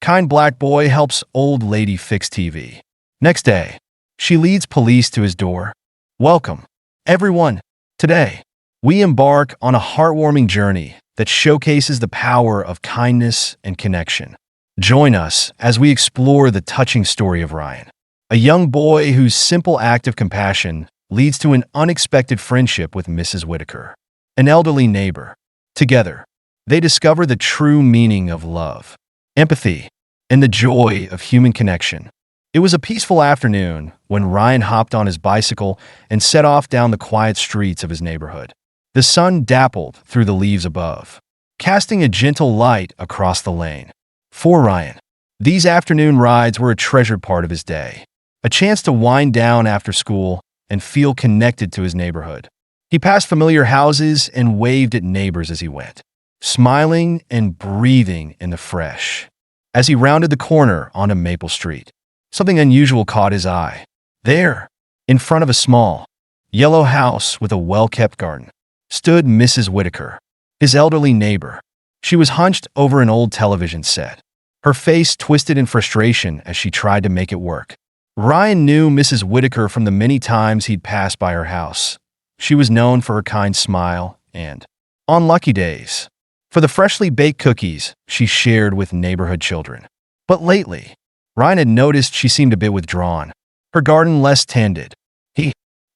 Kind black boy helps old lady fix TV. Next day, she leads police to his door. Welcome, everyone. Today, we embark on a heartwarming journey that showcases the power of kindness and connection. Join us as we explore the touching story of Ryan, a young boy whose simple act of compassion leads to an unexpected friendship with Mrs. Whitaker, an elderly neighbor. Together, they discover the true meaning of love, empathy, and the joy of human connection. It was a peaceful afternoon when Ryan hopped on his bicycle and set off down the quiet streets of his neighborhood. The sun dappled through the leaves above, casting a gentle light across the lane. For Ryan, these afternoon rides were a treasured part of his day, a chance to wind down after school and feel connected to his neighborhood. He passed familiar houses and waved at neighbors as he went, smiling and breathing in the fresh. As he rounded the corner onto Maple Street, something unusual caught his eye. There, in front of a small, yellow house with a well-kept garden, stood Mrs. Whitaker, his elderly neighbor. She was hunched over an old television set, her face twisted in frustration as she tried to make it work. Ryan knew Mrs. Whitaker from the many times he'd passed by her house. She was known for her kind smile and, on lucky days, for the freshly baked cookies she shared with neighborhood children. But lately, Ryan had noticed she seemed a bit withdrawn, her garden less tended.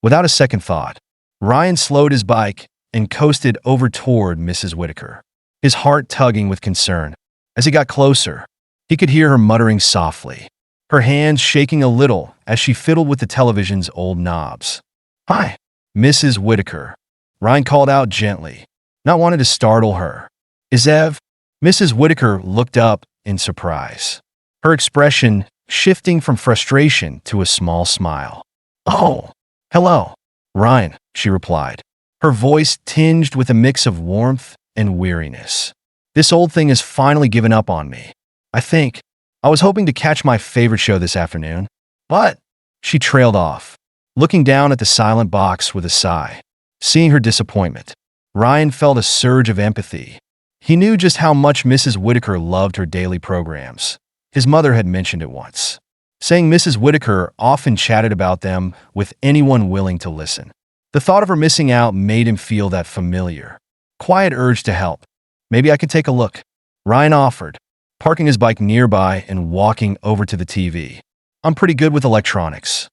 Without a second thought, Ryan slowed his bike and coasted over toward Mrs. Whitaker, his heart tugging with concern. As he got closer, he could hear her muttering softly, her hands shaking a little as she fiddled with the television's old knobs. "Hi, Mrs. Whitaker," Ryan called out gently, not wanting to startle her. "Is Ev?" Mrs. Whitaker looked up in surprise, her expression shifting from frustration to a small smile. "Oh, hello, Ryan," she replied, her voice tinged with a mix of warmth and weariness. "This old thing has finally given up on me. I think I was hoping to catch my favorite show this afternoon, but..." She trailed off, looking down at the silent box with a sigh. Seeing her disappointment, Ryan felt a surge of empathy. He knew just how much Mrs. Whitaker loved her daily programs. His mother had mentioned it once, saying Mrs. Whitaker often chatted about them with anyone willing to listen. The thought of her missing out made him feel that familiar, quiet urge to help. "Maybe I could take a look," Ryan offered, parking his bike nearby and walking over to the TV. "I'm pretty good with electronics."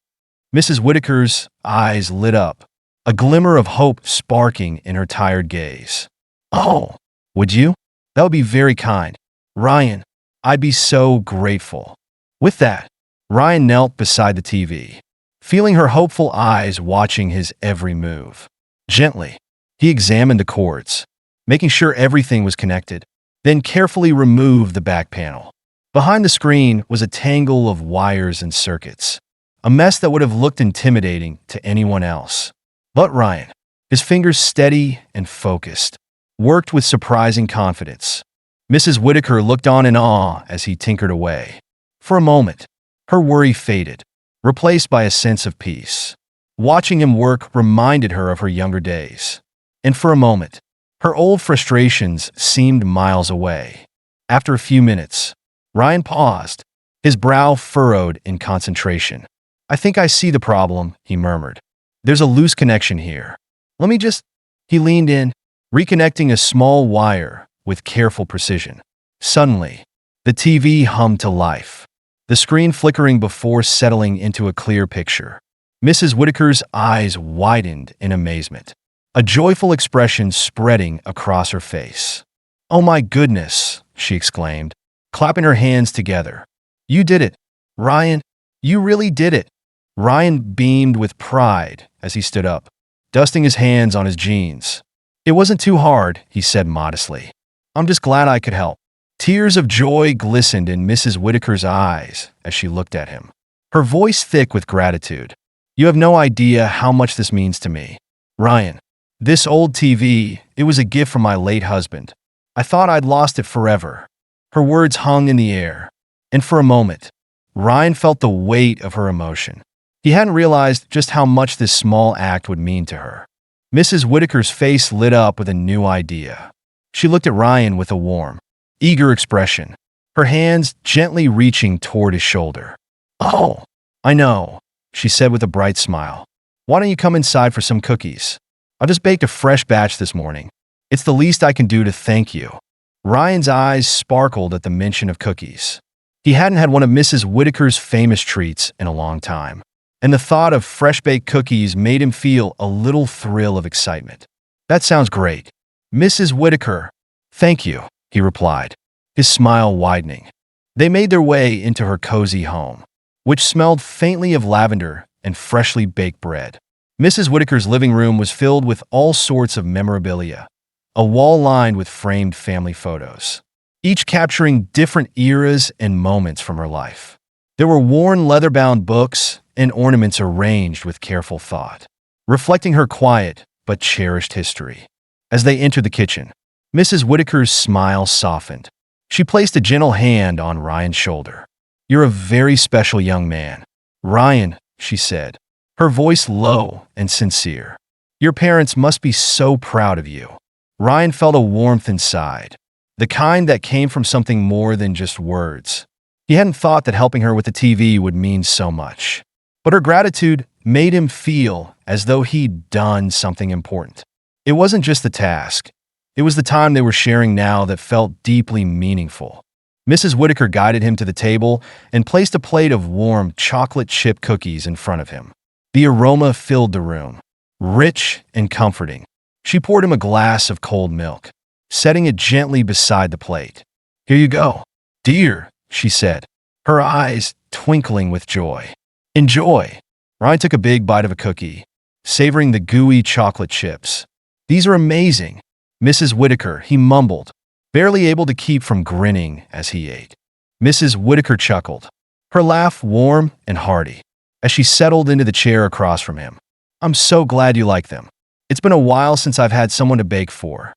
Mrs. Whitaker's eyes lit up, a glimmer of hope sparking in her tired gaze. "Oh, would you? That would be very kind, Ryan. I'd be so grateful." With that, Ryan knelt beside the TV, feeling her hopeful eyes watching his every move. Gently, he examined the cords, making sure everything was connected, then carefully removed the back panel. Behind the screen was a tangle of wires and circuits, a mess that would have looked intimidating to anyone else. But Ryan, his fingers steady and focused, worked with surprising confidence. Mrs. Whitaker looked on in awe as he tinkered away. For a moment, her worry faded, replaced by a sense of peace. Watching him work reminded her of her younger days. And for a moment, her old frustrations seemed miles away. After a few minutes, Ryan paused, his brow furrowed in concentration. "I think I see the problem," he murmured. "There's a loose connection here. Let me just..." He leaned in, reconnecting a small wire with careful precision. Suddenly, the TV hummed to life, the screen flickering before settling into a clear picture. Mrs. Whitaker's eyes widened in amazement, a joyful expression spreading across her face. "Oh my goodness," she exclaimed, clapping her hands together. "You did it, Ryan. You really did it." Ryan beamed with pride as he stood up, dusting his hands on his jeans. "It wasn't too hard," he said modestly. "I'm just glad I could help." Tears of joy glistened in Mrs. Whitaker's eyes as she looked at him, her voice thick with gratitude. "You have no idea how much this means to me, Ryan. This old TV, it was a gift from my late husband. I thought I'd lost it forever." Her words hung in the air, and for a moment, Ryan felt the weight of her emotion. He hadn't realized just how much this small act would mean to her. Mrs. Whitaker's face lit up with a new idea. She looked at Ryan with a warm, eager expression. her hands gently reaching toward his shoulder. "Oh, I know," she said with a bright smile. "Why don't you come inside for some cookies? I just baked a fresh batch this morning. It's the least I can do to thank you." Ryan's eyes sparkled at the mention of cookies. He hadn't had one of Mrs. Whitaker's famous treats in a long time, and the thought of fresh-baked cookies made him feel a little thrill of excitement. "That sounds great, Mrs. Whitaker." "Thank you," he replied, his smile widening. They made their way into her cozy home, which smelled faintly of lavender and freshly baked bread. Mrs. Whitaker's living room was filled with all sorts of memorabilia, a wall lined with framed family photos, each capturing different eras and moments from her life. There were worn leather-bound books and ornaments arranged with careful thought, reflecting her quiet but cherished history. As they entered the kitchen, Mrs. Whitaker's smile softened. She placed a gentle hand on Ryan's shoulder. "You're a very special young man, Ryan," she said, her voice low and sincere. "Your parents must be so proud of you." Ryan felt a warmth inside, the kind that came from something more than just words. He hadn't thought that helping her with the TV would mean so much, but her gratitude made him feel as though he'd done something important. It wasn't just the task. It was the time they were sharing now that felt deeply meaningful. Mrs. Whitaker guided him to the table and placed a plate of warm chocolate chip cookies in front of him. The aroma filled the room, rich and comforting. She poured him a glass of cold milk, setting it gently beside the plate. "Here you go, dear," she said, her eyes twinkling with joy. "Enjoy." Ryan took a big bite of a cookie, savoring the gooey chocolate chips. "These are amazing, Mrs. Whitaker," he mumbled, barely able to keep from grinning as he ate. Mrs. Whitaker chuckled, her laugh warm and hearty, as she settled into the chair across from him. "I'm so glad you like them. It's been a while since I've had someone to bake for."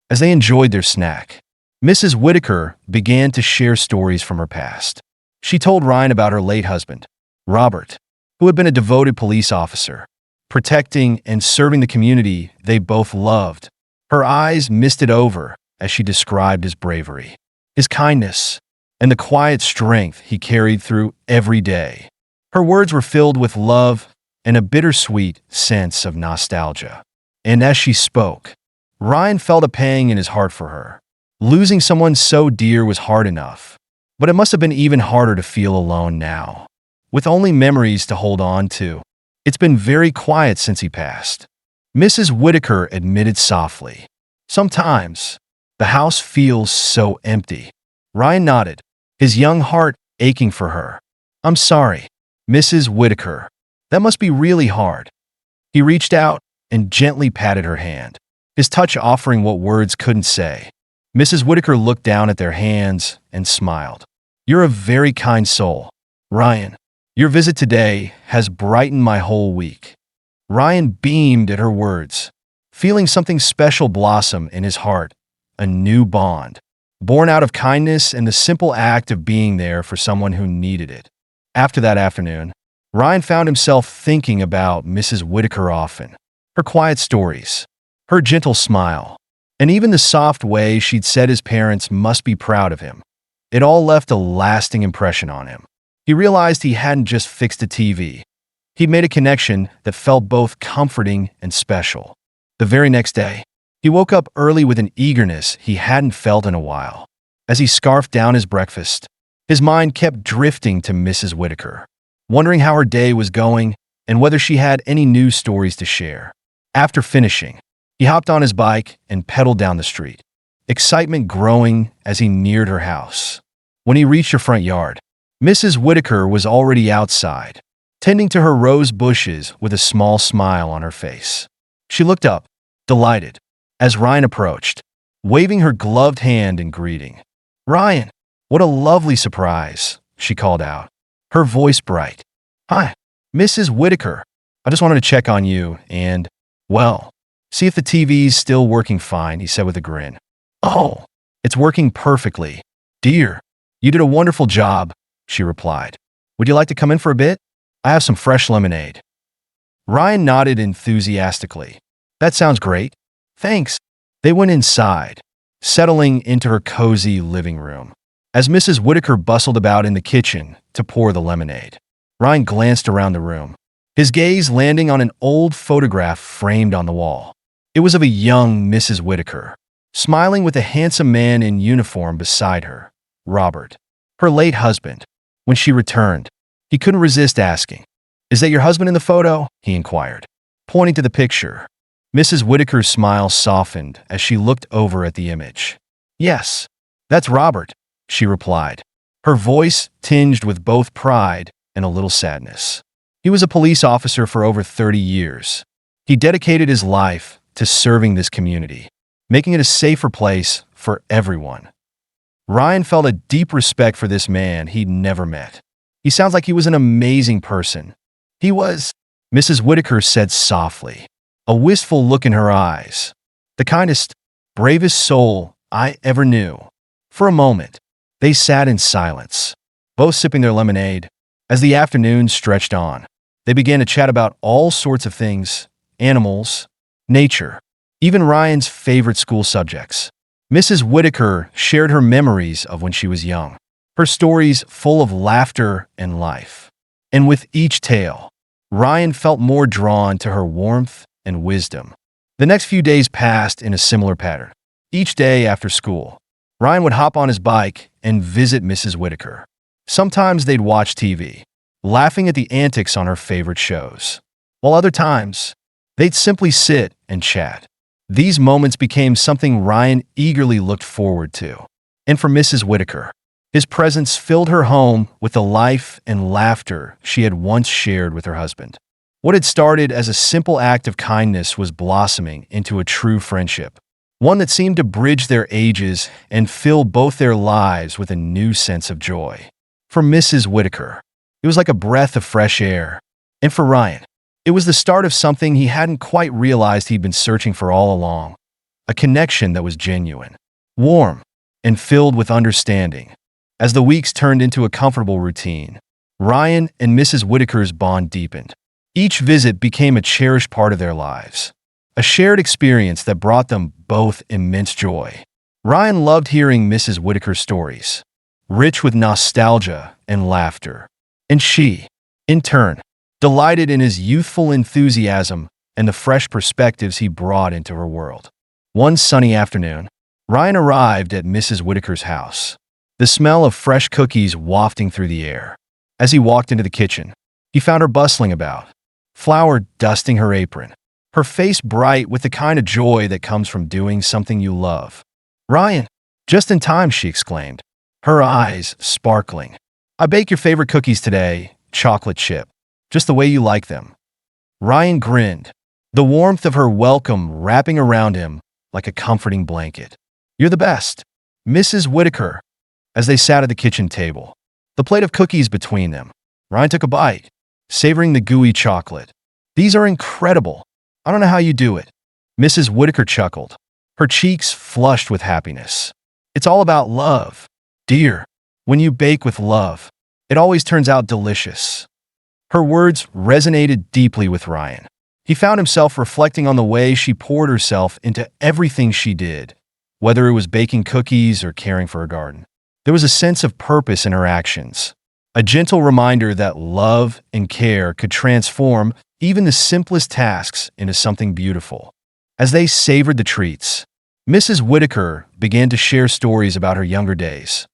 As they enjoyed their snack, Mrs. Whitaker began to share stories from her past. She told Ryan about her late husband, Robert, who had been a devoted police officer, protecting and serving the community they both loved. Her eyes misted over as she described his bravery, his kindness, and the quiet strength he carried through every day. Her words were filled with love and a bittersweet sense of nostalgia. And as she spoke, Ryan felt a pang in his heart for her. Losing someone so dear was hard enough, but it must have been even harder to feel alone now, with only memories to hold on to. "It's been very quiet since he passed," Mrs. Whitaker admitted softly. "Sometimes the house feels so empty." Ryan nodded, his young heart aching for her. "I'm sorry, Mrs. Whitaker. That must be really hard." He reached out and gently patted her hand, his touch offering what words couldn't say. Mrs. Whitaker looked down at their hands and smiled. "You're a very kind soul, Ryan. Your visit today has brightened my whole week." Ryan beamed at her words, feeling something special blossom in his heart, a new bond, born out of kindness and the simple act of being there for someone who needed it. After that afternoon, Ryan found himself thinking about Mrs. Whitaker often, her quiet stories, her gentle smile, and even the soft way she'd said his parents must be proud of him. It all left a lasting impression on him. He realized he hadn't just fixed a TV. He'd made a connection that felt both comforting and special. The very next day, he woke up early with an eagerness he hadn't felt in a while. As he scarfed down his breakfast, his mind kept drifting to Mrs. Whitaker, wondering how her day was going and whether she had any news stories to share. After finishing, he hopped on his bike and pedaled down the street, excitement growing as he neared her house. When he reached her front yard, Mrs. Whitaker was already outside, tending to her rose bushes with a small smile on her face. She looked up, delighted, as Ryan approached, waving her gloved hand in greeting. "Ryan, what a lovely surprise," she called out, her voice bright. "Hi, Mrs. Whitaker. I just wanted to check on you and, well, see if the TV's still working fine," he said with a grin. "Oh, it's working perfectly, dear. You did a wonderful job," she replied. "Would you like to come in for a bit? I have some fresh lemonade." Ryan nodded enthusiastically. "That sounds great. Thanks." They went inside, settling into her cozy living room. As Mrs. Whitaker bustled about in the kitchen to pour the lemonade, Ryan glanced around the room, his gaze landing on an old photograph framed on the wall. It was of a young Mrs. Whitaker, smiling with a handsome man in uniform beside her, Robert, her late husband. When she returned, he couldn't resist asking, "Is that your husband in the photo?" he inquired, pointing to the picture. Mrs. Whitaker's smile softened as she looked over at the image. "Yes, that's Robert," she replied, her voice tinged with both pride and a little sadness. He was a police officer for over 30 years. He dedicated his life to serving this community, making it a safer place for everyone. Ryan felt a deep respect for this man he'd never met. "He sounds like he was an amazing person." "He was," Mrs. Whitaker said softly, a wistful look in her eyes. "The kindest, bravest soul I ever knew." For a moment, they sat in silence, both sipping their lemonade. As the afternoon stretched on, they began to chat about all sorts of things: animals, nature, even Ryan's favorite school subjects. Mrs. Whitaker shared her memories of when she was young, her stories full of laughter and life. And with each tale, Ryan felt more drawn to her warmth and wisdom. The next few days passed in a similar pattern. Each day after school, Ryan would hop on his bike and visit Mrs. Whitaker. Sometimes they'd watch TV, laughing at the antics on her favorite shows, while other times, they'd simply sit and chat. These moments became something Ryan eagerly looked forward to. And for Mrs. Whitaker, his presence filled her home with the life and laughter she had once shared with her husband. What had started as a simple act of kindness was blossoming into a true friendship, one that seemed to bridge their ages and fill both their lives with a new sense of joy. For Mrs. Whitaker, it was like a breath of fresh air. And for Ryan, it was the start of something he hadn't quite realized he'd been searching for all along: a connection that was genuine, warm, and filled with understanding. As the weeks turned into a comfortable routine, Ryan and Mrs. Whitaker's bond deepened. Each visit became a cherished part of their lives, a shared experience that brought them both immense joy. Ryan loved hearing Mrs. Whitaker's stories, rich with nostalgia and laughter, and she, in turn, delighted in his youthful enthusiasm and the fresh perspectives he brought into her world. One sunny afternoon, Ryan arrived at Mrs. Whitaker's house, the smell of fresh cookies wafting through the air. As he walked into the kitchen, he found her bustling about, flour dusting her apron, her face bright with the kind of joy that comes from doing something you love. "Ryan, just in time," she exclaimed, her eyes sparkling. "I bake your favorite cookies today, chocolate chip, just the way you like them." Ryan grinned, the warmth of her welcome wrapping around him like a comforting blanket. "You're the best, Mrs. Whitaker." As they sat at the kitchen table, the plate of cookies between them, Ryan took a bite, savoring the gooey chocolate. "These are incredible. I don't know how you do it." Mrs. Whitaker chuckled, her cheeks flushed with happiness. "It's all about love, dear. When you bake with love, it always turns out delicious." Her words resonated deeply with Ryan. He found himself reflecting on the way she poured herself into everything she did, whether it was baking cookies or caring for her garden. There was a sense of purpose in her actions, a gentle reminder that love and care could transform even the simplest tasks into something beautiful. As they savored the treats, Mrs. Whitaker began to share stories about her younger days,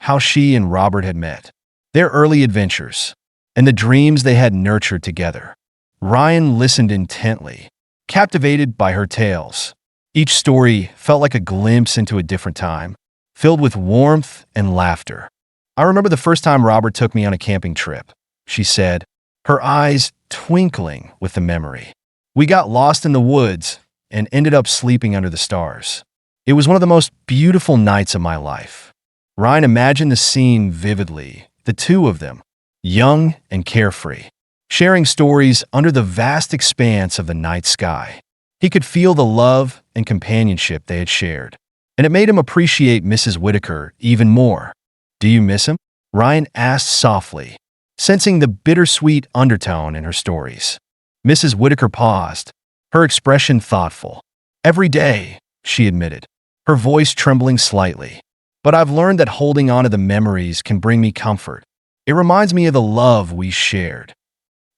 how she and Robert had met, their early adventures, and the dreams they had nurtured together. Ryan listened intently, captivated by her tales. Each story felt like a glimpse into a different time, filled with warmth and laughter. "I remember the first time Robert took me on a camping trip," she said, her eyes twinkling with the memory. "We got lost in the woods and ended up sleeping under the stars. It was one of the most beautiful nights of my life." Ryan imagined the scene vividly, the two of them, young and carefree, sharing stories under the vast expanse of the night sky. He could feel the love and companionship they had shared, and it made him appreciate Mrs. Whitaker even more. "Do you miss him?" Ryan asked softly, sensing the bittersweet undertone in her stories. Mrs. Whitaker paused, her expression thoughtful. "Every day," she admitted, her voice trembling slightly. but I've learned that holding on to the memories can bring me comfort. It reminds me of the love we shared."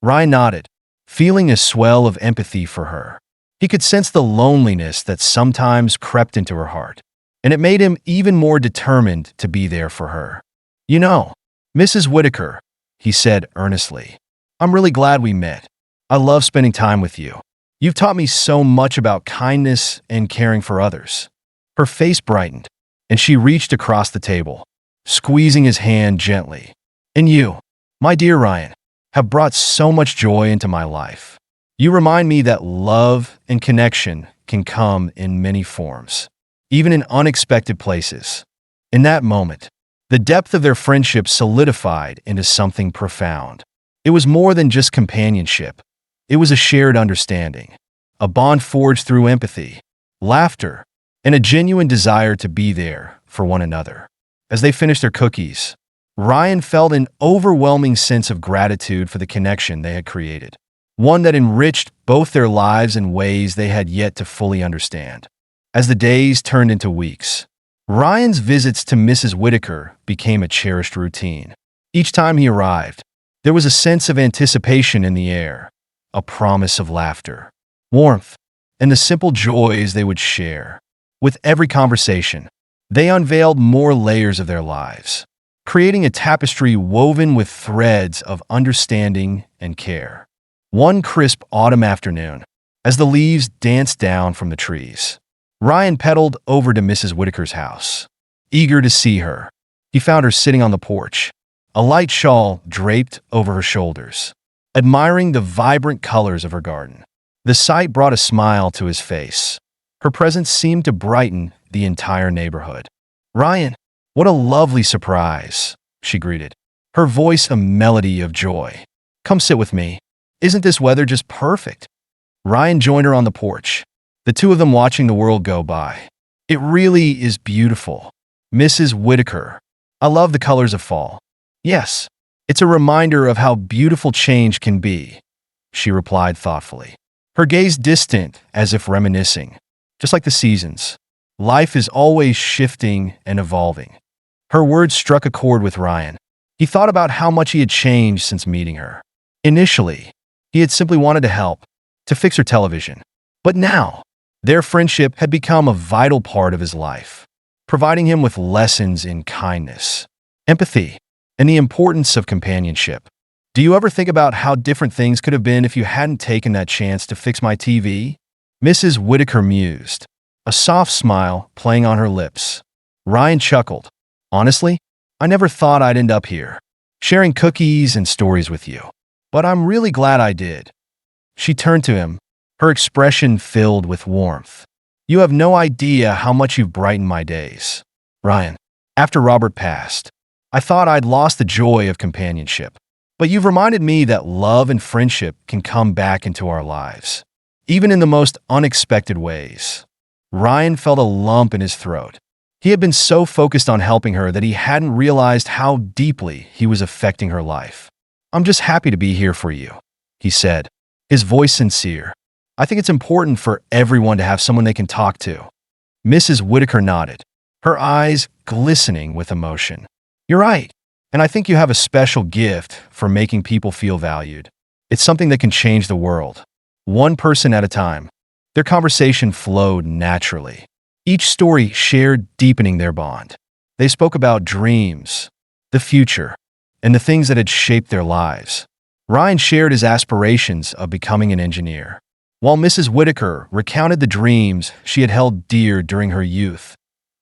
Ryan nodded, feeling a swell of empathy for her. He could sense the loneliness that sometimes crept into her heart, and it made him even more determined to be there for her. "You know, Mrs. Whitaker," he said earnestly, "I'm really glad we met. I love spending time with you. You've taught me so much about kindness and caring for others." Her face brightened, and she reached across the table, squeezing his hand gently. "And you, my dear Ryan, have brought so much joy into my life. You remind me that love and connection can come in many forms, even in unexpected places." In that moment, the depth of their friendship solidified into something profound. It was more than just companionship. It was a shared understanding, a bond forged through empathy, laughter, and a genuine desire to be there for one another. As they finished their cookies, Ryan felt an overwhelming sense of gratitude for the connection they had created, one that enriched both their lives in ways they had yet to fully understand. As the days turned into weeks, Ryan's visits to Mrs. Whitaker became a cherished routine. Each time he arrived, there was a sense of anticipation in the air, a promise of laughter, warmth, and the simple joys they would share. With every conversation, they unveiled more layers of their lives, creating a tapestry woven with threads of understanding and care. One crisp autumn afternoon, as the leaves danced down from the trees, Ryan pedaled over to Mrs. Whitaker's house. Eager to see her, he found her sitting on the porch, a light shawl draped over her shoulders, admiring the vibrant colors of her garden. The sight brought a smile to his face. Her presence seemed to brighten the entire neighborhood. "Ryan, what a lovely surprise," she greeted, her voice a melody of joy. "Come sit with me. Isn't this weather just perfect?" Ryan joined her on the porch, the two of them watching the world go by. "It really is beautiful, Mrs. Whitaker. I love the colors of fall." "Yes, it's a reminder of how beautiful change can be," she replied thoughtfully, her gaze distant as if reminiscing. "Just like the seasons, life is always shifting and evolving." Her words struck a chord with Ryan. He thought about how much he had changed since meeting her. Initially, he had simply wanted to help, to fix her television. But now, their friendship had become a vital part of his life, providing him with lessons in kindness, empathy, and the importance of companionship. "Do you ever think about how different things could have been if you hadn't taken that chance to fix my TV?" Mrs. Whitaker mused, a soft smile playing on her lips. Ryan chuckled. "Honestly, I never thought I'd end up here, sharing cookies and stories with you. But I'm really glad I did." She turned to him, her expression filled with warmth. "You have no idea how much you've brightened my days, Ryan. After Robert passed, I thought I'd lost the joy of companionship. But you've reminded me that love and friendship can come back into our lives, even in the most unexpected ways." Ryan felt a lump in his throat. He had been so focused on helping her that he hadn't realized how deeply he was affecting her life. "I'm just happy to be here for you," he said, his voice sincere. "I think it's important for everyone to have someone they can talk to." Mrs. Whitaker nodded, her eyes glistening with emotion. "You're right, and I think you have a special gift for making people feel valued. It's something that can change the world, one person at a time." Their conversation flowed naturally, each story shared deepening their bond. They spoke about dreams, the future, and the things that had shaped their lives. Ryan shared his aspirations of becoming an engineer, while Mrs. Whitaker recounted the dreams she had held dear during her youth,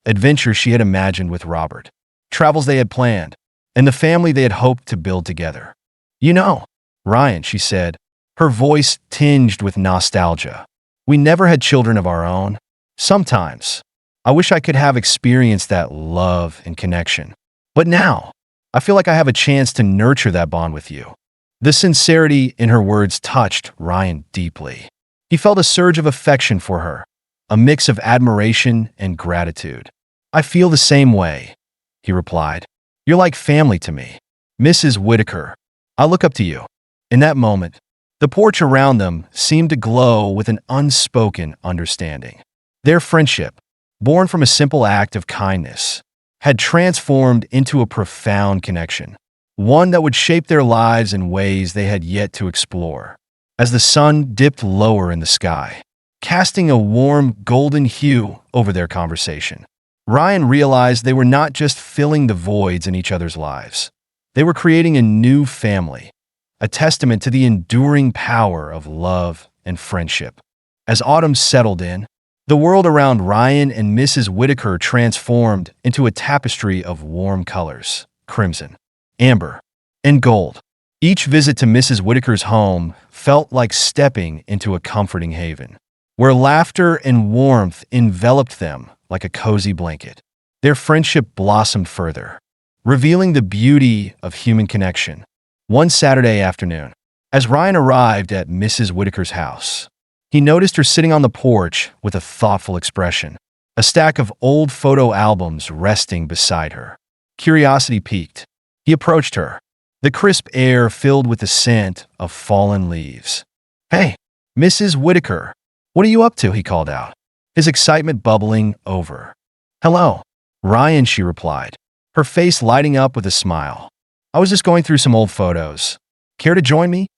adventures she had imagined with Robert, travels they had planned, and the family they had hoped to build together. "You know, Ryan," she said, her voice tinged with nostalgia, "we never had children of our own. Sometimes, I wish I could have experienced that love and connection. But now, I feel like I have a chance to nurture that bond with you." The sincerity in her words touched Ryan deeply. He felt a surge of affection for her, a mix of admiration and gratitude. "I feel the same way," he replied. "You're like family to me, Mrs. Whitaker. I look up to you." In that moment, the porch around them seemed to glow with an unspoken understanding. Their friendship, born from a simple act of kindness, had transformed into a profound connection, one that would shape their lives in ways they had yet to explore. As the sun dipped lower in the sky, casting a warm golden hue over their conversation, Ryan realized they were not just filling the voids in each other's lives. They were creating a new family, a testament to the enduring power of love and friendship. As autumn settled in, the world around Ryan and Mrs. Whitaker transformed into a tapestry of warm colors: crimson, amber, and gold. Each visit to Mrs. Whitaker's home felt like stepping into a comforting haven, where laughter and warmth enveloped them like a cozy blanket. Their friendship blossomed further, revealing the beauty of human connection. One Saturday afternoon, as Ryan arrived at Mrs. Whitaker's house, he noticed her sitting on the porch with a thoughtful expression, a stack of old photo albums resting beside her. Curiosity piqued. He approached her, the crisp air filled with the scent of fallen leaves. "Hey, Mrs. Whitaker, what are you up to?" he called out, his excitement bubbling over. "Hello, Ryan," she replied, her face lighting up with a smile. "I was just going through some old photos. Care to join me?"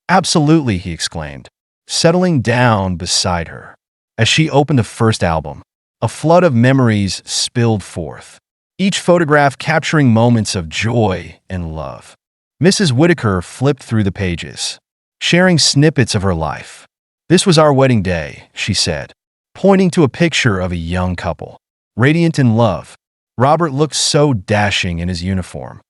"Absolutely," he exclaimed, settling down beside her. As she opened the first album, a flood of memories spilled forth, each photograph capturing moments of joy and love. Mrs. Whitaker flipped through the pages, sharing snippets of her life. "This was our wedding day," she said, pointing to a picture of a young couple, radiant in love. Robert looked so dashing in his uniform.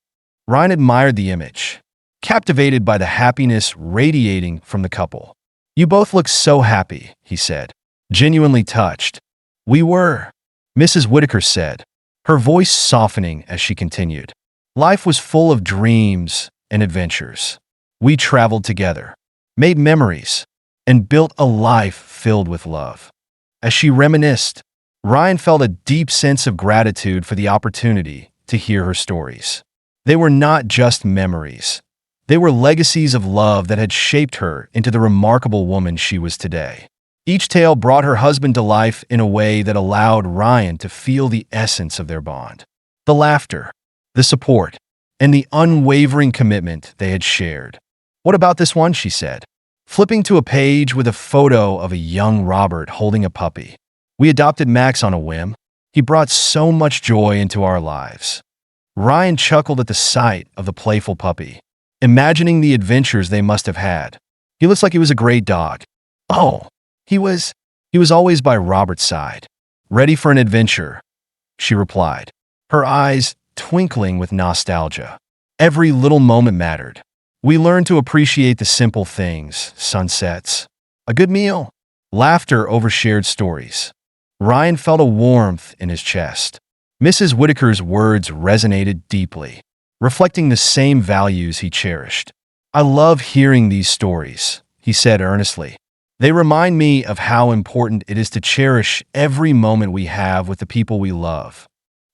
Ryan admired the image, captivated by the happiness radiating from the couple. "You both look so happy," he said, genuinely touched. "We were," Mrs. Whitaker said, her voice softening as she continued. "Life was full of dreams and adventures. We traveled together, made memories, and built a life filled with love." As she reminisced, Ryan felt a deep sense of gratitude for the opportunity to hear her stories. They were not just memories. They were legacies of love that had shaped her into the remarkable woman she was today. Each tale brought her husband to life in a way that allowed Ryan to feel the essence of their bond. The laughter, the support, and the unwavering commitment they had shared. "What about this one?" she said, flipping to a page with a photo of a young Robert holding a puppy. "We adopted Max on a whim. He brought so much joy into our lives." Ryan chuckled at the sight of the playful puppy, imagining the adventures they must have had. "He looks like he was a great dog." "Oh, he was always by Robert's side, ready for an adventure," she replied, her eyes twinkling with nostalgia. "Every little moment mattered. We learned to appreciate the simple things: sunsets, a good meal, laughter over shared stories." Ryan felt a warmth in his chest. Mrs. Whitaker's words resonated deeply, reflecting the same values he cherished. "I love hearing these stories," he said earnestly. "They remind me of how important it is to cherish every moment we have with the people we love."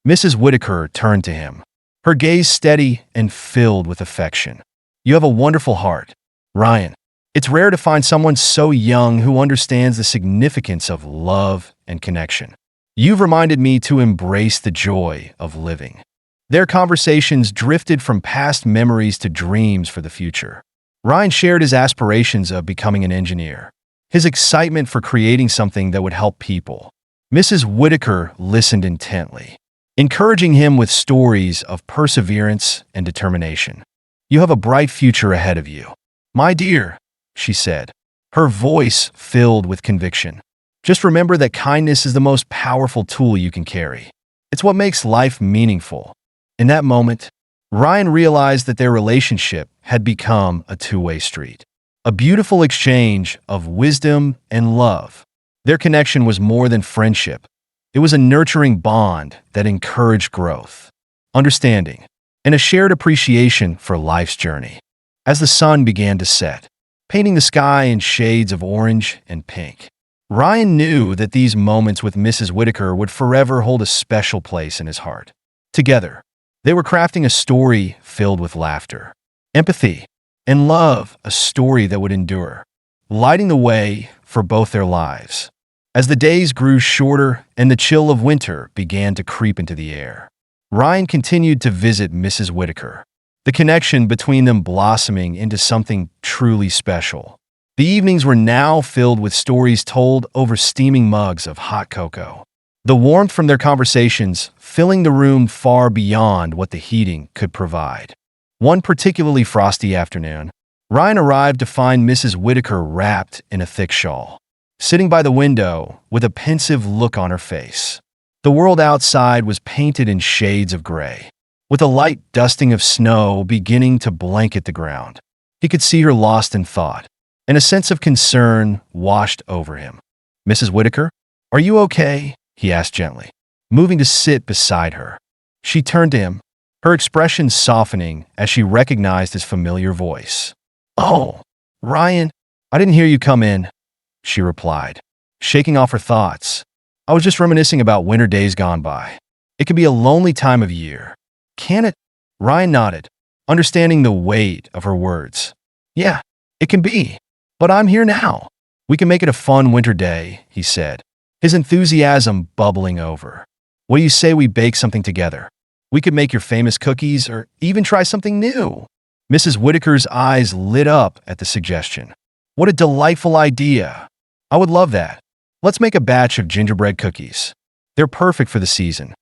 Mrs. Whitaker turned to him, her gaze steady and filled with affection. "You have a wonderful heart, Ryan. It's rare to find someone so young who understands the significance of love and connection. You've reminded me to embrace the joy of living." Their conversations drifted from past memories to dreams for the future. Ryan shared his aspirations of becoming an engineer, his excitement for creating something that would help people. Mrs. Whitaker listened intently, encouraging him with stories of perseverance and determination. "You have a bright future ahead of you, my dear," she said, her voice filled with conviction. "Just remember that kindness is the most powerful tool you can carry. It's what makes life meaningful." In that moment, Ryan realized that their relationship had become a two-way street, a beautiful exchange of wisdom and love. Their connection was more than friendship. It was a nurturing bond that encouraged growth, understanding, and a shared appreciation for life's journey. As the sun began to set, painting the sky in shades of orange and pink, Ryan knew that these moments with Mrs. Whitaker would forever hold a special place in his heart. Together, they were crafting a story filled with laughter, empathy, and love, a story that would endure, lighting the way for both their lives. As the days grew shorter and the chill of winter began to creep into the air, Ryan continued to visit Mrs. Whitaker, the connection between them blossoming into something truly special. The evenings were now filled with stories told over steaming mugs of hot cocoa, the warmth from their conversations filling the room far beyond what the heating could provide. One particularly frosty afternoon, Ryan arrived to find Mrs. Whitaker wrapped in a thick shawl, sitting by the window with a pensive look on her face. The world outside was painted in shades of gray, with a light dusting of snow beginning to blanket the ground. He could see her lost in thought, and a sense of concern washed over him. "Mrs. Whitaker, are you okay?" he asked gently, moving to sit beside her. She turned to him, her expression softening as she recognized his familiar voice. "Oh, Ryan, I didn't hear you come in," she replied, shaking off her thoughts. "I was just reminiscing about winter days gone by. It can be a lonely time of year, can't it?" Ryan nodded, understanding the weight of her words. "Yeah, it can be, but I'm here now. We can make it a fun winter day," he said, his enthusiasm bubbling over. "What do you say we bake something together? We could make your famous cookies or even try something new." Mrs. Whitaker's eyes lit up at the suggestion. "What a delightful idea. I would love that. Let's make a batch of gingerbread cookies. They're perfect for the season."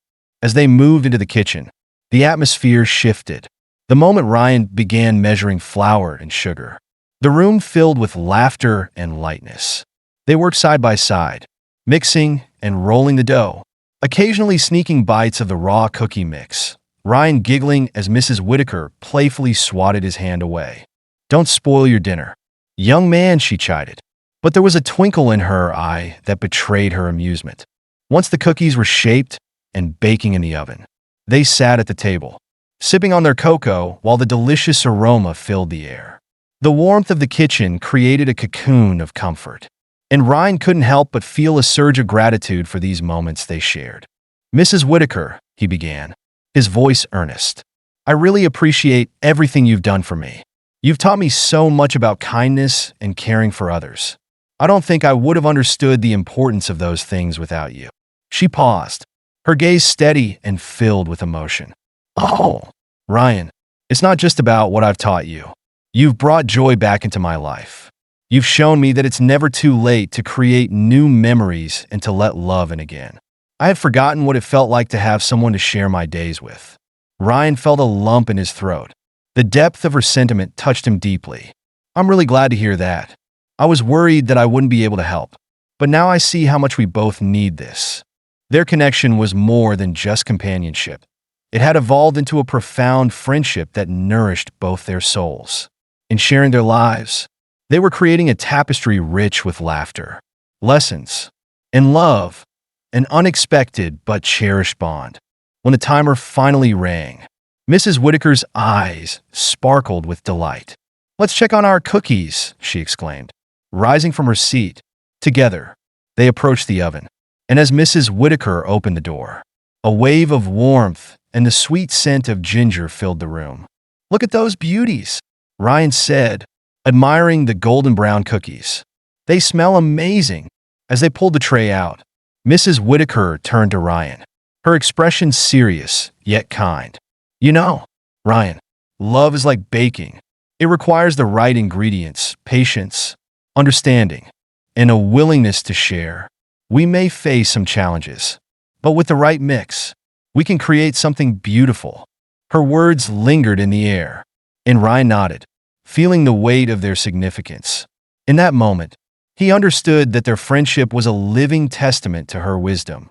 As they moved into the kitchen, the atmosphere shifted. The moment Ryan began measuring flour and sugar, the room filled with laughter and lightness. They worked side by side, mixing and rolling the dough, occasionally sneaking bites of the raw cookie mix, Ryan giggling as Mrs. Whitaker playfully swatted his hand away. "Don't spoil your dinner, young man," she chided. But there was a twinkle in her eye that betrayed her amusement. Once the cookies were shaped and baking in the oven, they sat at the table, sipping on their cocoa while the delicious aroma filled the air. The warmth of the kitchen created a cocoon of comfort, and Ryan couldn't help but feel a surge of gratitude for these moments they shared. "Mrs. Whitaker," he began, his voice earnest, "I really appreciate everything you've done for me. You've taught me so much about kindness and caring for others. I don't think I would have understood the importance of those things without you." She paused, her gaze steady and filled with emotion. "Oh, Ryan, it's not just about what I've taught you. You've brought joy back into my life. You've shown me that it's never too late to create new memories and to let love in again. I had forgotten what it felt like to have someone to share my days with." Ryan felt a lump in his throat. The depth of her sentiment touched him deeply. "I'm really glad to hear that. I was worried that I wouldn't be able to help, but now I see how much we both need this." Their connection was more than just companionship. It had evolved into a profound friendship that nourished both their souls. In sharing their lives, they were creating a tapestry rich with laughter, lessons, and love, an unexpected but cherished bond. When the timer finally rang, Mrs. Whitaker's eyes sparkled with delight. "Let's check on our cookies," she exclaimed, rising from her seat. Together, they approached the oven, and as Mrs. Whitaker opened the door, a wave of warmth and the sweet scent of ginger filled the room. "Look at those beauties," Ryan said, admiring the golden brown cookies. "They smell amazing." As they pulled the tray out, Mrs. Whitaker turned to Ryan, her expression serious yet kind. "You know, Ryan, love is like baking. It requires the right ingredients, patience, understanding, and a willingness to share. We may face some challenges, but with the right mix, we can create something beautiful." Her words lingered in the air, and Ryan nodded, feeling the weight of their significance. In that moment, he understood that their friendship was a living testament to her wisdom,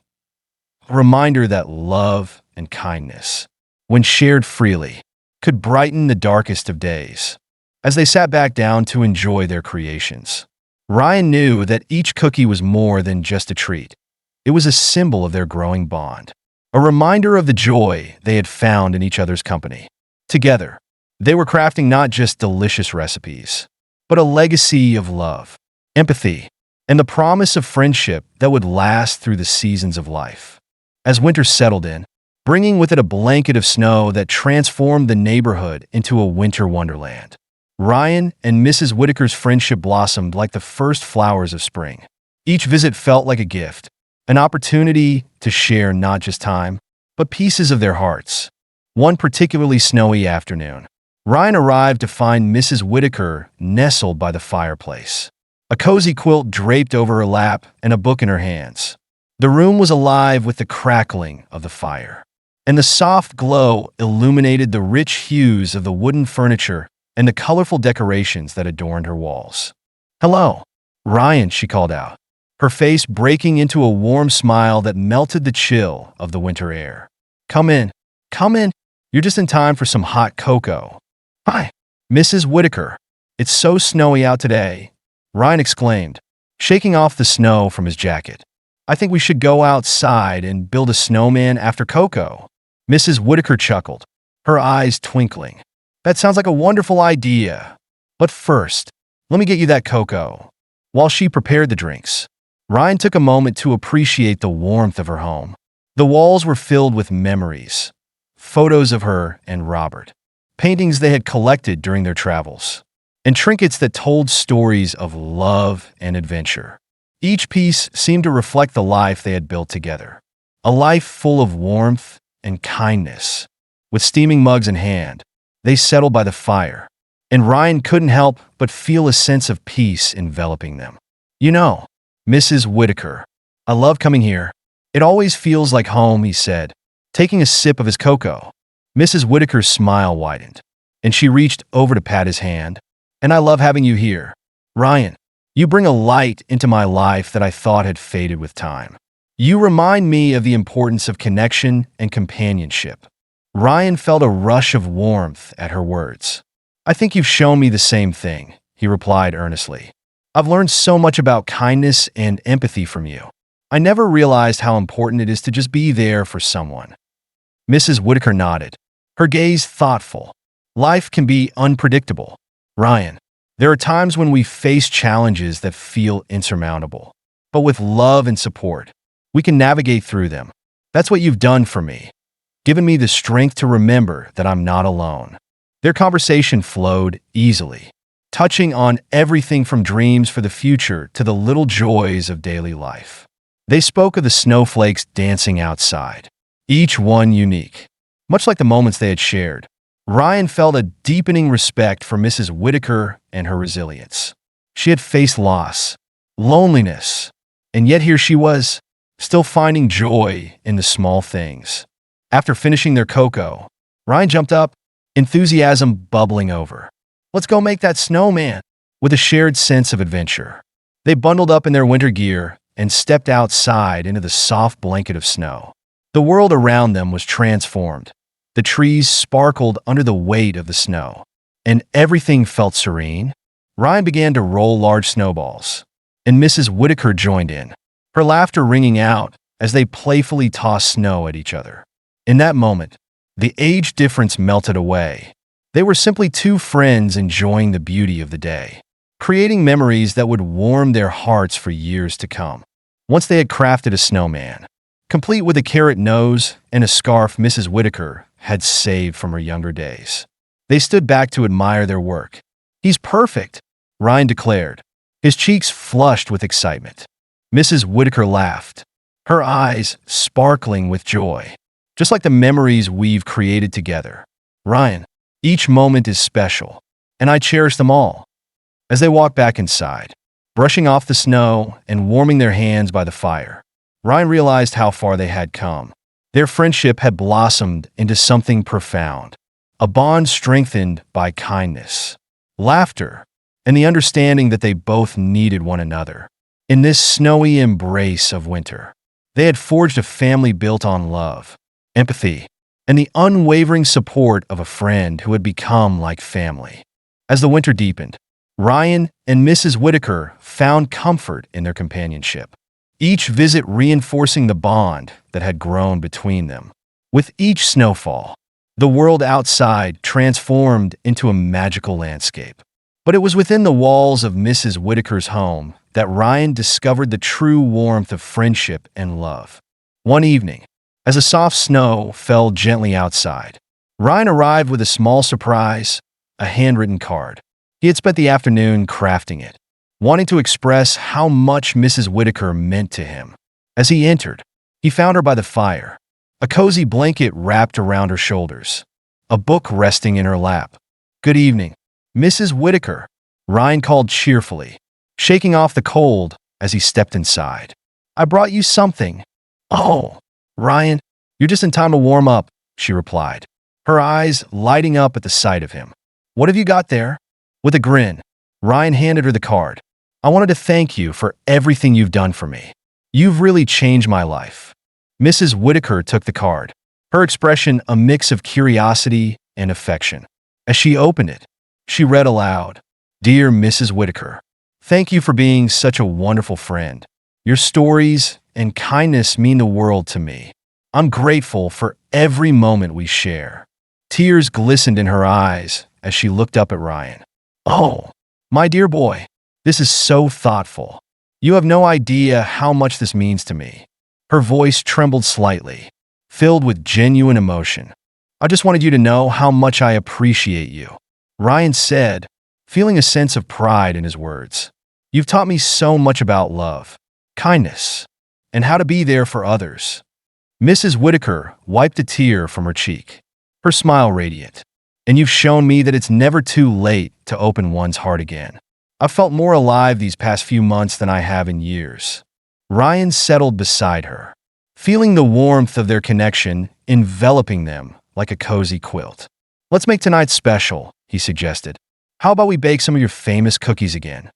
a reminder that love and kindness, when shared freely, could brighten the darkest of days. As they sat back down to enjoy their creations, Ryan knew that each cookie was more than just a treat. It was a symbol of their growing bond, a reminder of the joy they had found in each other's company. Together, they were crafting not just delicious recipes, but a legacy of love, empathy, and the promise of friendship that would last through the seasons of life. As winter settled in, bringing with it a blanket of snow that transformed the neighborhood into a winter wonderland, Ryan and Mrs. Whitaker's friendship blossomed like the first flowers of spring. Each visit felt like a gift, an opportunity to share not just time, but pieces of their hearts. One particularly snowy afternoon, Ryan arrived to find Mrs. Whitaker nestled by the fireplace, a cozy quilt draped over her lap and a book in her hands. The room was alive with the crackling of the fire, and the soft glow illuminated the rich hues of the wooden furniture and the colorful decorations that adorned her walls. "Hello, Ryan," she called out, her face breaking into a warm smile that melted the chill of the winter air. Come in. You're just in time for some hot cocoa." "Hi, Mrs. Whitaker. It's so snowy out today," Ryan exclaimed, shaking off the snow from his jacket. "I think we should go outside and build a snowman after cocoa." Mrs. Whitaker chuckled, her eyes twinkling. "That sounds like a wonderful idea. But first, let me get you that cocoa." While she prepared the drinks, Ryan took a moment to appreciate the warmth of her home. The walls were filled with memories, photos of her and Robert, paintings they had collected during their travels, and trinkets that told stories of love and adventure. Each piece seemed to reflect the life they had built together, a life full of warmth and kindness. With steaming mugs in hand, they settled by the fire, and Ryan couldn't help but feel a sense of peace enveloping them. "You know, Mrs. Whitaker, I love coming here. It always feels like home," he said, taking a sip of his cocoa. Mrs. Whitaker's smile widened, and she reached over to pat his hand. "And I love having you here, Ryan. You bring a light into my life that I thought had faded with time. You remind me of the importance of connection and companionship." Ryan felt a rush of warmth at her words. "I think you've shown me the same thing," he replied earnestly. "I've learned so much about kindness and empathy from you. I never realized how important it is to just be there for someone." Mrs. Whitaker nodded, her gaze thoughtful. "Life can be unpredictable, Ryan. There are times when we face challenges that feel insurmountable. But with love and support, we can navigate through them. That's what you've done for me, given me the strength to remember that I'm not alone." Their conversation flowed easily, touching on everything from dreams for the future to the little joys of daily life. They spoke of the snowflakes dancing outside, each one unique. Much like the moments they had shared, Ryan felt a deepening respect for Mrs. Whitaker and her resilience. She had faced loss, loneliness, and yet here she was, still finding joy in the small things. After finishing their cocoa, Ryan jumped up, enthusiasm bubbling over. "Let's go make that snowman." With a shared sense of adventure, they bundled up in their winter gear and stepped outside into the soft blanket of snow. The world around them was transformed. The trees sparkled under the weight of the snow, and everything felt serene. Ryan began to roll large snowballs, and Mrs. Whitaker joined in, her laughter ringing out as they playfully tossed snow at each other. In that moment, the age difference melted away. They were simply two friends enjoying the beauty of the day, creating memories that would warm their hearts for years to come. Once they had crafted a snowman, complete with a carrot nose and a scarf Mrs. Whitaker had saved from her younger days. They stood back to admire their work. "He's perfect," Ryan declared, his cheeks flushed with excitement. Mrs. Whitaker laughed, her eyes sparkling with joy. "Just like the memories we've created together, Ryan, each moment is special, and I cherish them all." As they walked back inside, brushing off the snow and warming their hands by the fire, Ryan realized how far they had come. Their friendship had blossomed into something profound, a bond strengthened by kindness, laughter, and the understanding that they both needed one another. In this snowy embrace of winter, they had forged a family built on love, empathy, and the unwavering support of a friend who had become like family. As the winter deepened, Ryan and Mrs. Whitaker found comfort in their companionship, each visit reinforcing the bond that had grown between them. With each snowfall, the world outside transformed into a magical landscape. But it was within the walls of Mrs. Whitaker's home that Ryan discovered the true warmth of friendship and love. One evening, as a soft snow fell gently outside, Ryan arrived with a small surprise, a handwritten card. He had spent the afternoon crafting it, wanting to express how much Mrs. Whitaker meant to him. As he entered, he found her by the fire, a cozy blanket wrapped around her shoulders, a book resting in her lap. "Good evening, Mrs. Whitaker," Ryan called cheerfully, shaking off the cold as he stepped inside. "I brought you something." "Oh, Ryan, you're just in time to warm up," she replied, her eyes lighting up at the sight of him. "What have you got there?" With a grin, Ryan handed her the card. "I wanted to thank you for everything you've done for me. You've really changed my life." Mrs. Whitaker took the card, her expression a mix of curiosity and affection. As she opened it, she read aloud, "Dear Mrs. Whitaker, thank you for being such a wonderful friend. Your stories and kindness mean the world to me. I'm grateful for every moment we share." Tears glistened in her eyes as she looked up at Ryan. "Oh, my dear boy, this is so thoughtful. You have no idea how much this means to me." Her voice trembled slightly, filled with genuine emotion. "I just wanted you to know how much I appreciate you," Ryan said, feeling a sense of pride in his words. "You've taught me so much about love, kindness, and how to be there for others." Mrs. Whitaker wiped a tear from her cheek, her smile radiant. "And you've shown me that it's never too late to open one's heart again. I've felt more alive these past few months than I have in years." Ryan settled beside her, feeling the warmth of their connection enveloping them like a cozy quilt. "Let's make tonight special," he suggested. "How about we bake some of your famous cookies again?"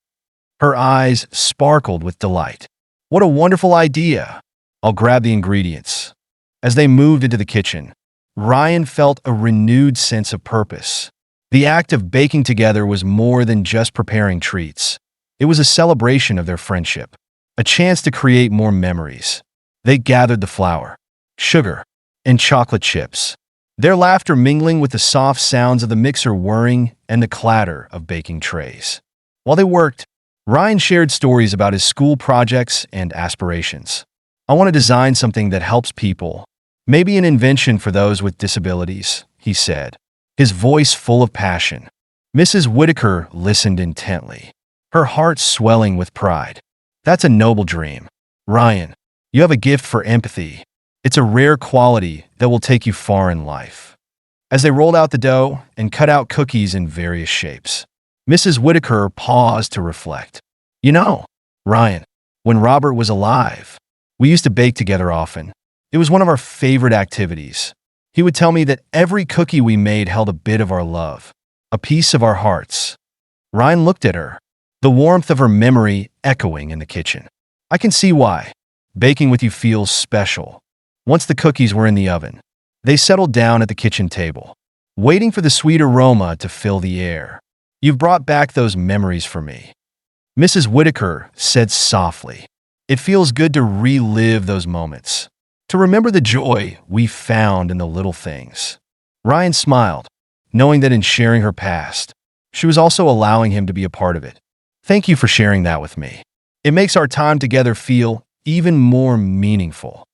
Her eyes sparkled with delight. "What a wonderful idea! I'll grab the ingredients." As they moved into the kitchen, Ryan felt a renewed sense of purpose. The act of baking together was more than just preparing treats. It was a celebration of their friendship, a chance to create more memories. They gathered the flour, sugar, and chocolate chips, their laughter mingling with the soft sounds of the mixer whirring and the clatter of baking trays. While they worked, Ryan shared stories about his school projects and aspirations. "I want to design something that helps people, maybe an invention for those with disabilities," he said, his voice full of passion. Mrs. Whitaker listened intently, her heart swelling with pride. "That's a noble dream. Ryan, you have a gift for empathy. It's a rare quality that will take you far in life." As they rolled out the dough and cut out cookies in various shapes, Mrs. Whitaker paused to reflect. "You know, Ryan, when Robert was alive, we used to bake together often. It was one of our favorite activities. He would tell me that every cookie we made held a bit of our love, a piece of our hearts." Ryan looked at her, the warmth of her memory echoing in the kitchen. "I can see why. Baking with you feels special." Once the cookies were in the oven, they settled down at the kitchen table, waiting for the sweet aroma to fill the air. "You've brought back those memories for me," Mrs. Whitaker said softly. "It feels good to relive those moments, to remember the joy we found in the little things." Ryan smiled, knowing that in sharing her past, she was also allowing him to be a part of it. "Thank you for sharing that with me. It makes our time together feel even more meaningful."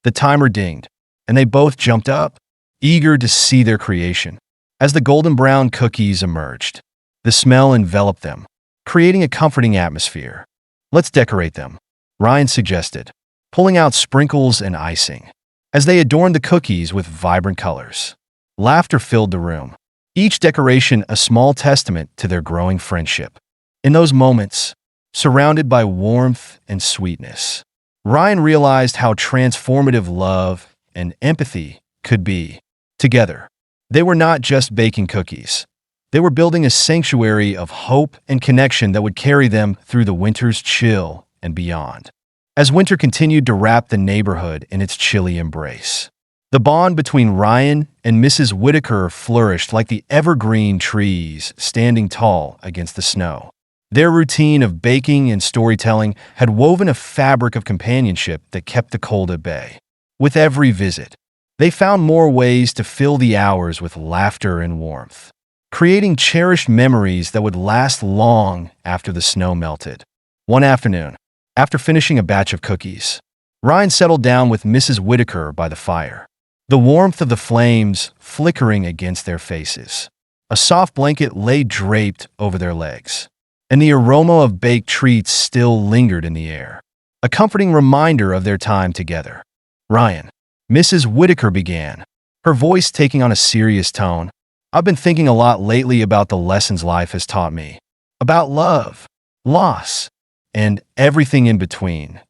The timer dinged, and they both jumped up, eager to see their creation. As the golden brown cookies emerged, the smell enveloped them, creating a comforting atmosphere. "Let's decorate them," Ryan suggested, pulling out sprinkles and icing. As they adorned the cookies with vibrant colors, laughter filled the room, each decoration a small testament to their growing friendship. In those moments, surrounded by warmth and sweetness, Ryan realized how transformative love and empathy could be. Together, they were not just baking cookies. They were building a sanctuary of hope and connection that would carry them through the winter's chill and beyond. As winter continued to wrap the neighborhood in its chilly embrace, the bond between Ryan and Mrs. Whitaker flourished like the evergreen trees standing tall against the snow. Their routine of baking and storytelling had woven a fabric of companionship that kept the cold at bay. With every visit, they found more ways to fill the hours with laughter and warmth, creating cherished memories that would last long after the snow melted. One afternoon, after finishing a batch of cookies, Ryan settled down with Mrs. Whitaker by the fire, the warmth of the flames flickering against their faces. A soft blanket lay draped over their legs, and the aroma of baked treats still lingered in the air, a comforting reminder of their time together. "Ryan, Mrs. Whitaker began, her voice taking on a serious tone. I've been thinking a lot lately about the lessons life has taught me. About love, loss, and everything in between.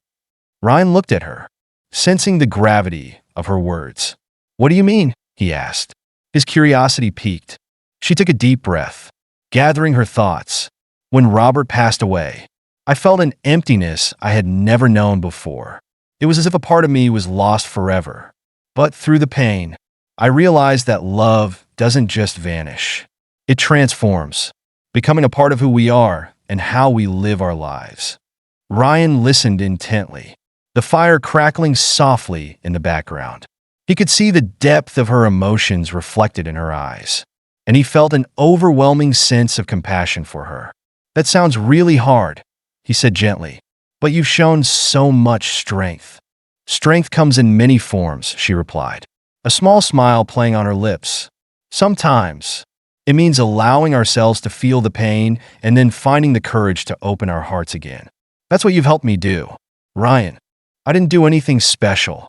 Ryan looked at her, sensing the gravity of her words. What do you mean? He asked. His curiosity piqued. She took a deep breath, gathering her thoughts. When Robert passed away, I felt an emptiness I had never known before. It was as if a part of me was lost forever. But through the pain, I realized that love doesn't just vanish. It transforms, becoming a part of who we are and how we live our lives. Ryan listened intently, the fire crackling softly in the background. He could see the depth of her emotions reflected in her eyes, and he felt an overwhelming sense of compassion for her. That sounds really hard, he said gently, but you've shown so much strength. Strength comes in many forms, she replied, a small smile playing on her lips. Sometimes, it means allowing ourselves to feel the pain and then finding the courage to open our hearts again. That's what you've helped me do. Ryan, I didn't do anything special,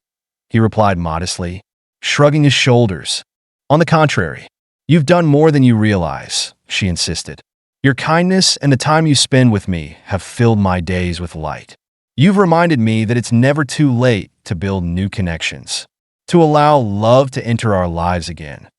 he replied modestly, shrugging his shoulders. On the contrary, you've done more than you realize, she insisted. Your kindness and the time you spend with me have filled my days with light. You've reminded me that it's never too late to build new connections, to allow love to enter our lives again.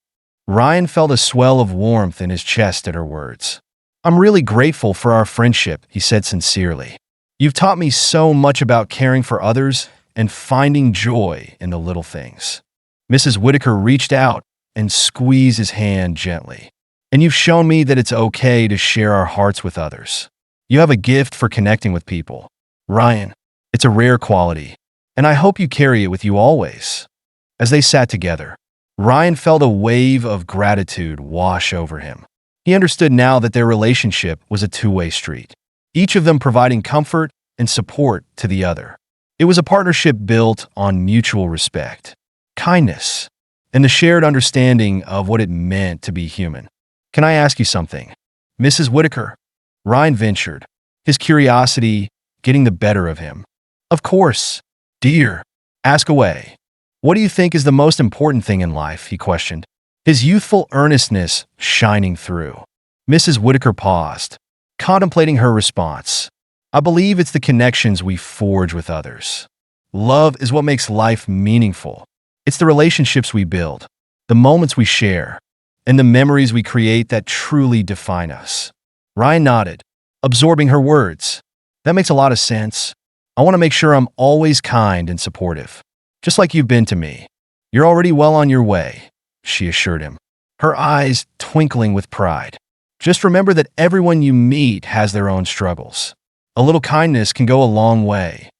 Ryan felt a swell of warmth in his chest at her words. I'm really grateful for our friendship, he said sincerely. You've taught me so much about caring for others and finding joy in the little things. Mrs. Whitaker reached out and squeezed his hand gently. And you've shown me that it's okay to share our hearts with others. You have a gift for connecting with people. Ryan, it's a rare quality, and I hope you carry it with you always. As they sat together, Ryan felt a wave of gratitude wash over him. He understood now that their relationship was a two-way street, each of them providing comfort and support to the other. It was a partnership built on mutual respect, kindness, and the shared understanding of what it meant to be human. Can I ask you something, Mrs. Whitaker? Ryan ventured, his curiosity getting the better of him. Of course, dear. Ask away. What do you think is the most important thing in life? He questioned, his youthful earnestness shining through. Mrs. Whitaker paused, contemplating her response. I believe it's the connections we forge with others. Love is what makes life meaningful. It's the relationships we build, the moments we share, and the memories we create that truly define us. Ryan nodded, absorbing her words. That makes a lot of sense. I want to make sure I'm always kind and supportive, just like you've been to me. You're already well on your way, she assured him, her eyes twinkling with pride. Just remember that everyone you meet has their own struggles. A little kindness can go a long way.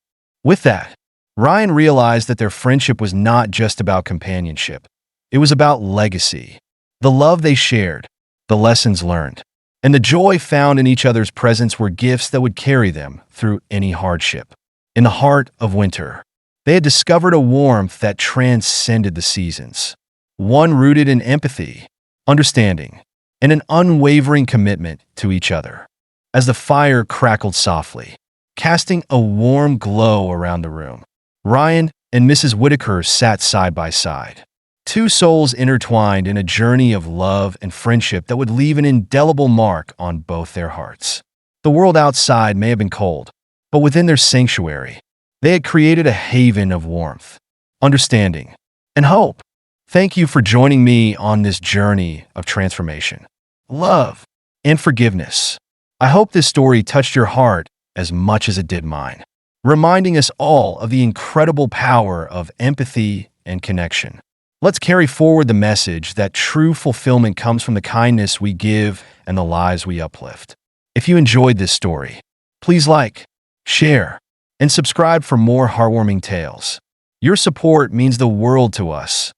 With that, Ryan realized that their friendship was not just about companionship. It was about legacy. The love they shared, the lessons learned, and the joy found in each other's presence were gifts that would carry them through any hardship. In the heart of winter, they had discovered a warmth that transcended the seasons, one rooted in empathy, understanding, and an unwavering commitment to each other. As the fire crackled softly, casting a warm glow around the room, Ryan and Mrs. Whitaker sat side by side. Two souls intertwined in a journey of love and friendship that would leave an indelible mark on both their hearts. The world outside may have been cold, but within their sanctuary, they had created a haven of warmth, understanding, and hope. Thank you for joining me on this journey of transformation, love, and forgiveness. I hope this story touched your heart as much as it did mine, reminding us all of the incredible power of empathy and connection. Let's carry forward the message that true fulfillment comes from the kindness we give and the lives we uplift. If you enjoyed this story, please like, share, and subscribe for more heartwarming tales. Your support means the world to us.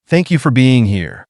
Thank you for being here.